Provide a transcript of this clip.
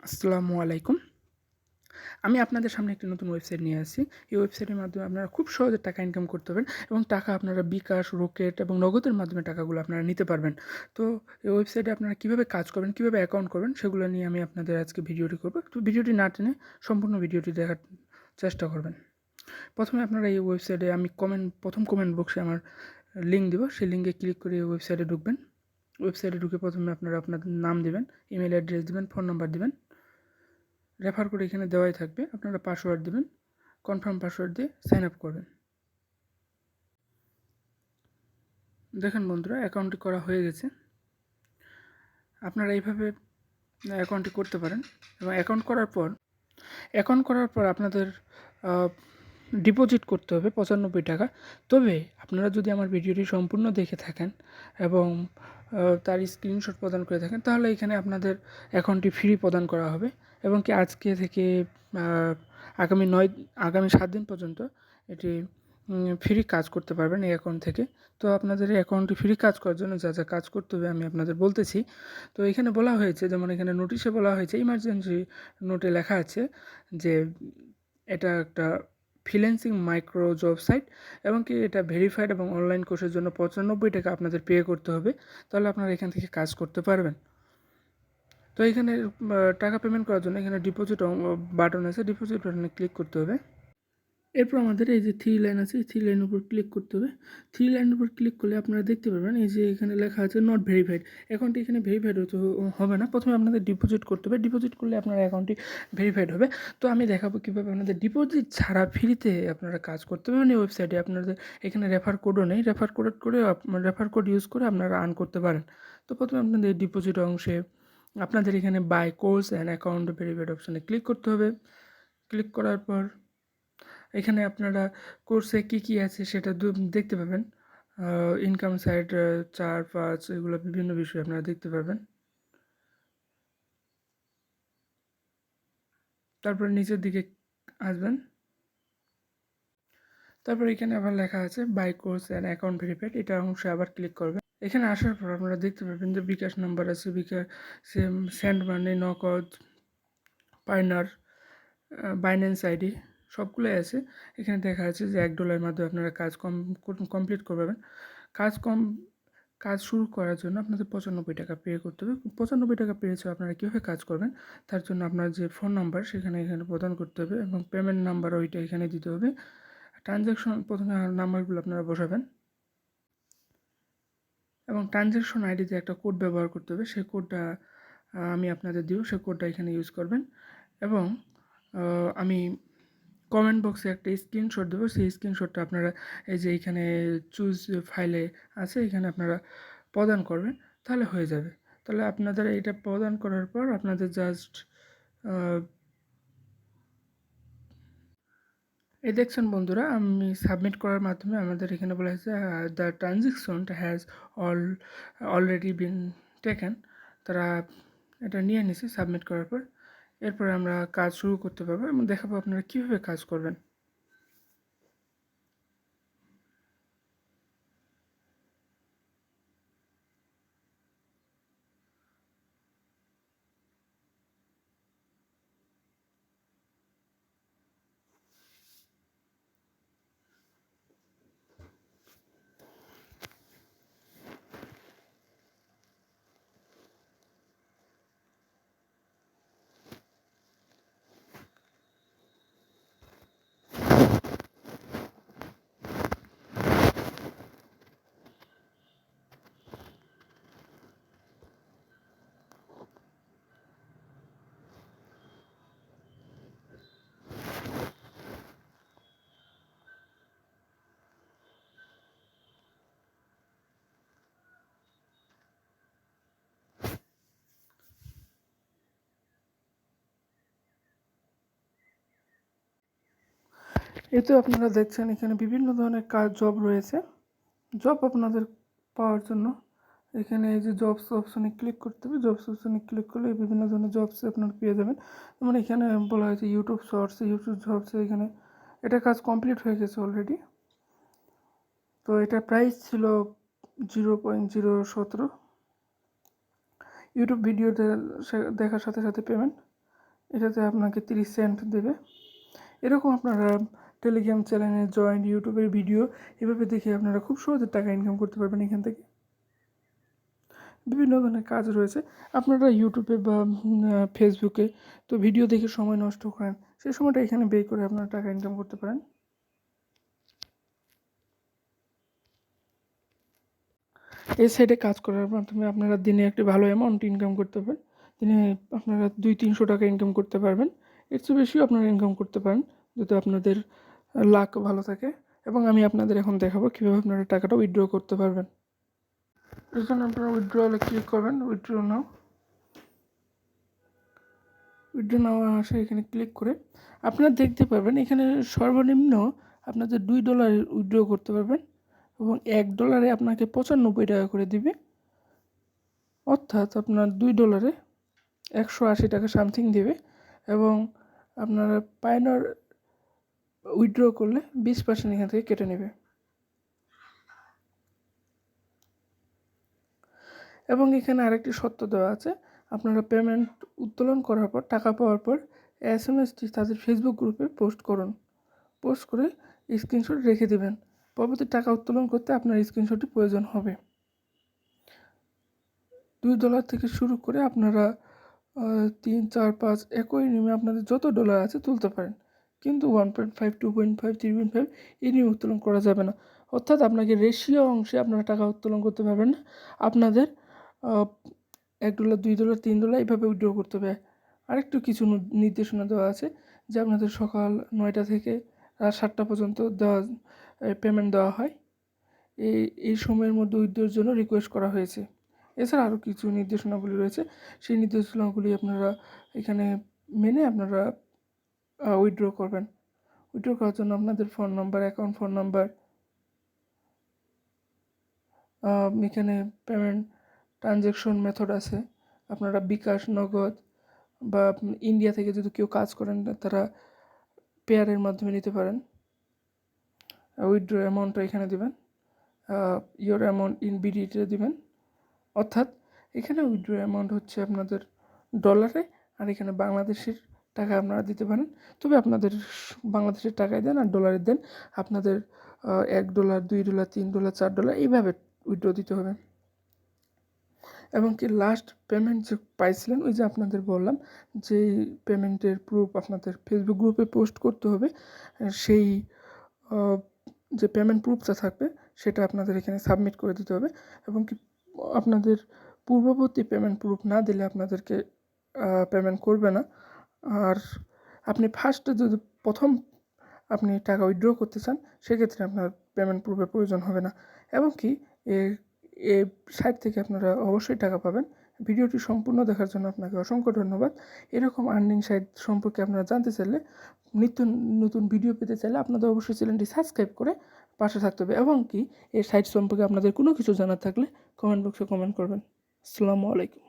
আসসালামু আলাইকুম। আমি আপনাদের সামনে একটি নতুন ওয়েবসাইট নিয়ে আসছি। এই ওয়েবসাইটের মাধ্যমে আপনারা খুব সহজে টাকা ইনকাম করতে পারবেন এবং টাকা আপনারা বিকাশ, রকেট এবং নগদের মাধ্যমে টাকাগুলো আপনারা নিতে পারবেন। তো এই ওয়েবসাইটে আপনারা কীভাবে কাজ করবেন, কীভাবে অ্যাকাউন্ট করবেন সেগুলো নিয়ে আমি আপনাদের আজকে ভিডিওটি করব। তো ভিডিওটি না টেনে সম্পূর্ণ ভিডিওটি দেখার চেষ্টা করবেন। প্রথমে আপনারা এই ওয়েবসাইটে আমি প্রথম কমেন্ট বক্সে আমার লিঙ্ক দিব। সেই লিঙ্কে ক্লিক করে এই ওয়েবসাইটে ঢুকবেন। ওয়েবসাইটে ঢুকে প্রথমে আপনারা আপনাদের নাম দিবেন, ইমেল অ্যাড্রেস দিবেন, ফোন নাম্বার দিবেন। রেফার কোড এখানে দেওয়াই থাকবে। আপনারা পাসওয়ার্ড দেবেন, কনফার্ম পাসওয়ার্ড দিয়ে সাইন আপ করবেন। দেখেন বন্ধুরা, অ্যাকাউন্টটি করা হয়ে গেছে। আপনারা এইভাবে অ্যাকাউন্টটি করতে পারেন এবং অ্যাকাউন্ট করার পর আপনাদের ডিপোজিট করতে হবে 95 টাকা। তবে আপনারা যদি আমার ভিডিওটি সম্পূর্ণ দেখে থাকেন এবং তার স্ক্রিনশট প্রদান করে থাকেন, তাহলে এখানে আপনাদের অ্যাকাউন্টটি ফ্রি প্রদান করা হবে এবং কি আজকে থেকে আগামী 7 দিন পর্যন্ত এটি ফ্রি কাজ করতে পারবেন এই অ্যাকাউন্ট থেকে। তো আপনাদের এই অ্যাকাউন্টটি ফ্রি কাজ করার জন্য যা কাজ করতে হবে আমি আপনাদের বলতেছি। তো এখানে বলা হয়েছে, যেমন এখানে নোটিশে বলা হয়েছে, ইমার্জেন্সি নোটে লেখা আছে যে এটা একটা ফ্রিল্যান্সিং মাইক্রো জব সাইট এবং কি এটা ভেরিফাইড এবং অনলাইন কোর্সের জন্য 95 টাকা আপনাদের পে করতে হবে। তাহলে আপনারা এখান থেকে কাজ করতে পারবেন। তো এখানে টাকা পেমেন্ট করার জন্য এখানে ডিপোজিট বাটন আছে, ডিপোজিট বাটনে ক্লিক করতে হবে। এরপর আমাদের এই যে 3 লাইন আছে, এই 3 লাইনের উপর ক্লিক করতে হবে। 3 লাইনের উপর ক্লিক করলে আপনারা দেখতে পারবেন এই যে এখানে লেখা আছে নট ভেরিফাইড। অ্যাকাউন্টটি এখানে ভেরিফাইড হবে না। প্রথমে আপনাদের ডিপোজিট করতে হবে। ডিপোজিট করলে আপনার অ্যাকাউন্টটি ভেরিফাইড হবে। তো আমি দেখাবো কীভাবে আপনাদের ডিপোজিট ছাড়া ফ্রিতে আপনারা কাজ করতে পারবেন এই ওয়েবসাইটে। আপনাদের এখানে রেফার কোডও নেই। রেফার কোড ইউজ করে আপনারা আর্ন করতে পারেন। তো প্রথমে আপনাদের ডিপোজিট অংশে আপনাদের এখানে buy course and account verified অপশানে ক্লিক করতে হবে। ক্লিক করার পর এখানে আপনারা কোর্সে কী আছে সেটা দেখতে পাবেন। ইনকাম সাইট 4-5 এগুলো বিভিন্ন বিষয় আপনারা দেখতে পারবেন। তারপর নিচের দিকে আসবেন। তারপর এখানে আবার লেখা আছে buy course and account verified, এটা অংশে আবার ক্লিক করবেন। এখানে আসার পর আপনারা দেখতে পাবেন যে বিকাশ নাম্বার আছে, সেন্ড মানি, নগদ, পাইনার, বাইন্যান্স আইডি সবগুলোই আছে। এখানে দেখা আছে যে $1 মাধ্যমে আপনারা কাজ কমপ্লিট করবেন। কাজ শুরু করার জন্য আপনাদের 95 টাকা পে করতে হবে। 95 টাকা পেয়েছে আপনারা কীভাবে কাজ করবেন, তার জন্য আপনার যে ফোন নাম্বার এখানে প্রদান করতে হবে এবং পেমেন্ট নাম্বার ওইটা এখানে দিতে হবে। ট্রানজ্যাকশন প্রথমে নাম্বারগুলো আপনারা বসাবেন এবং ট্রানজ্যাকশন আইডিতে একটা কোড ব্যবহার করতে হবে। সেই কোডটা আমি আপনাদের দিব, সেই কোডটা এখানে ইউজ করবেন এবং আমি কমেন্ট বক্সে একটা স্ক্রিনশট দেবো। সেই স্ক্রিনশটটা আপনারা এই যে এইখানে চুজ ফাইলে আছে, এখানে আপনারা প্রদান করবেন, তাহলে হয়ে যাবে। তাহলে আপনাদের এটা প্রদান করার পর আপনাদের জাস্ট এই দেখছেন বন্ধুরা, আমি সাবমিট করার মাধ্যমে আমাদের এখানে বলা হয়েছে দ্য ট্রানজ্যাকশনটা হ্যাজ অলরেডি বিন টেকেন। তারা এটা নিয়ে নিছে সাবমিট করার পর। এরপরে আমরা কাজ শুরু করতে পারবো এবং দেখাবো আপনারা কীভাবে কাজ করবেন। এতে আপনারা দেখছেন এখানে বিভিন্ন ধরনের জব রয়েছে। জব আপনাদের পাওয়ার জন্য এখানে এই যে জবস অপশনে ক্লিক করতে হবে। জবস অপশনে ক্লিক করলে বিভিন্ন ধরনের জবস আপনারা পেয়ে যাবেন। যেমন এখানে বলা হয়েছে ইউটিউব শর্টস, ইউটিউব জবসে এখানে এটা কাজ কমপ্লিট হয়ে গেছে অলরেডি। তো এটা প্রাইস ছিল 0.017। ইউটিউব ভিডিও দেখার সাথে সাথে পেমেন্ট। এটাতে আপনাকে 30 সেন্ট দেবে। এরকম আপনারা টেলিগ্রাম চ্যানেলে জয়েন, ইউটিউবের ভিডিও এভাবে দেখে আপনারা খুব সহজে টাকা ইনকাম করতে পারবেন এখান থেকে। বিভিন্ন ধরনের কাজ রয়েছে। আপনারা ইউটিউবে বা ফেসবুকে তো ভিডিও দেখে সময় নষ্ট করেন, সেই সময়টা এখানে ব্যয় করে আপনারা টাকা ইনকাম করতে পারেন। এই সাইডে কাজ করার মাধ্যমে আপনারা দিনে একটি ভালো অ্যামাউন্ট ইনকাম করতে পারবেন। দিনে আপনারা 200-300 টাকা ইনকাম করতে পারবেন। এর চেয়ে বেশিও আপনারা ইনকাম করতে পারেন যদি আপনাদের লাক ভালো থাকে। এবং আমি আপনাদের এখন দেখাবো কীভাবে আপনারা টাকাটা উইথড্র করতে পারবেন। এর জন্য আপনারা উইথড্রলে ক্লিক করবেন, উইথড্র নাও আসে এখানে ক্লিক করে আপনারা দেখতে পারবেন এখানে সর্বনিম্ন আপনাদের $2 উইথড্র করতে পারবেন এবং $1 আপনাকে 95 টাকা করে দিবে। অর্থাৎ আপনার $2 180 টাকা সামথিং দেবে এবং আপনারা পায়নার উইথড্র করলে 20% এখান থেকে কেটে নেবে। এবং এখানে আরেকটি শর্ত দেওয়া আছে, আপনারা পেমেন্ট উত্তোলন করার পর টাকা পাওয়ার পর SMS-টি তাদের ফেসবুক গ্রুপে পোস্ট করুন। পোস্ট করে স্ক্রিনশট রেখে দেবেন। পরবর্তী টাকা উত্তোলন করতে আপনার স্ক্রিনশটটি প্রয়োজন হবে। $2 থেকে শুরু করে আপনারা 3, 4, 5 একই নিয়মে আপনাদের যত ডলার আছে তুলতে পারেন। কিন্তু 1.5, 2.5, 3.5 এই নিয়মে উত্তোলন করা যাবে না। অর্থাৎ আপনাকে রেশিও অংশে আপনারা টাকা উত্তোলন করতে পারবেন না। আপনাদের $1, $2, $3 এইভাবে উইথড্র করতে হবে। আরেকটু কিছু নির্দেশনা দেওয়া আছে যে আপনাদের সকাল 9টা থেকে রাত 7টা পর্যন্ত পেমেন্ট দেওয়া হয়। এই সময়ের মধ্যে উইথড্রর জন্য রিকোয়েস্ট করা হয়েছে। এছাড়া আরও কিছু নির্দেশনাগুলি রয়েছে, সেই নির্দেশনাগুলি আপনারা এখানে মেনে আপনারা উইথড্র করবেন। উইথড্র করার জন্য আপনাদের phone number, account phone number, এখানে পেমেন্ট ট্রানজ্যাকশন মেথড আছে। আপনারা বিকাশ, নগদ বা ইন্ডিয়া থেকে যদি কেউ কাজ করেন তারা পেয়ারের মাধ্যমে নিতে পারেন। উইথড্র অ্যামাউন্টটা এখানে দেবেন, ইয়োর অ্যামাউন্ট ইন বিডিতে দেবেন। অর্থাৎ এখানে উইথড্র অ্যামাউন্ট হচ্ছে আপনাদের ডলারে, আর এখানে বাংলাদেশের টাকা আপনারা দিতে পারেন। তবে আপনাদের বাংলাদেশের টাকায় দেন আর ডলারে দেন, আপনাদের $1, $2, $3, $4 এইভাবে উইথড্র দিতে হবে। এবং কি লাস্ট পেমেন্ট যে পাইছিলেন, ওই যে আপনাদের বললাম যে পেমেন্টের প্রুফ আপনাদের ফেসবুক গ্রুপে পোস্ট করতে হবে, সেই যে পেমেন্ট প্রুফটা থাকবে সেটা আপনাদের এখানে সাবমিট করে দিতে হবে। এবং কি আপনাদের পূর্ববর্তী পেমেন্ট প্রুফ না দিলে আপনাদেরকে পেমেন্ট করবে না। আর আপনি ফার্স্টে যদি প্রথম আপনি টাকা উইথড্র করতে চান সেক্ষেত্রে আপনার পেমেন্ট প্রুফের প্রয়োজন হবে না। এবং কি এই সাইট থেকে আপনারা অবশ্যই টাকা পাবেন। ভিডিওটি সম্পূর্ণ দেখার জন্য আপনাকে অসংখ্য ধন্যবাদ। এরকম আর্নিং সাইট সম্পর্কে আপনারা জানতে চাইলে, নিত্য নতুন ভিডিও পেতে চাইলে আপনাদের অবশ্যই চ্যানেলটি সাবস্ক্রাইব করে পাশে থাকতে হবে। এবং কি এই সাইট সম্পর্কে আপনাদের কোনো কিছু জানার থাকলে কমেন্ট বক্সে কমেন্ট করবেন। আসসালামু আলাইকুম।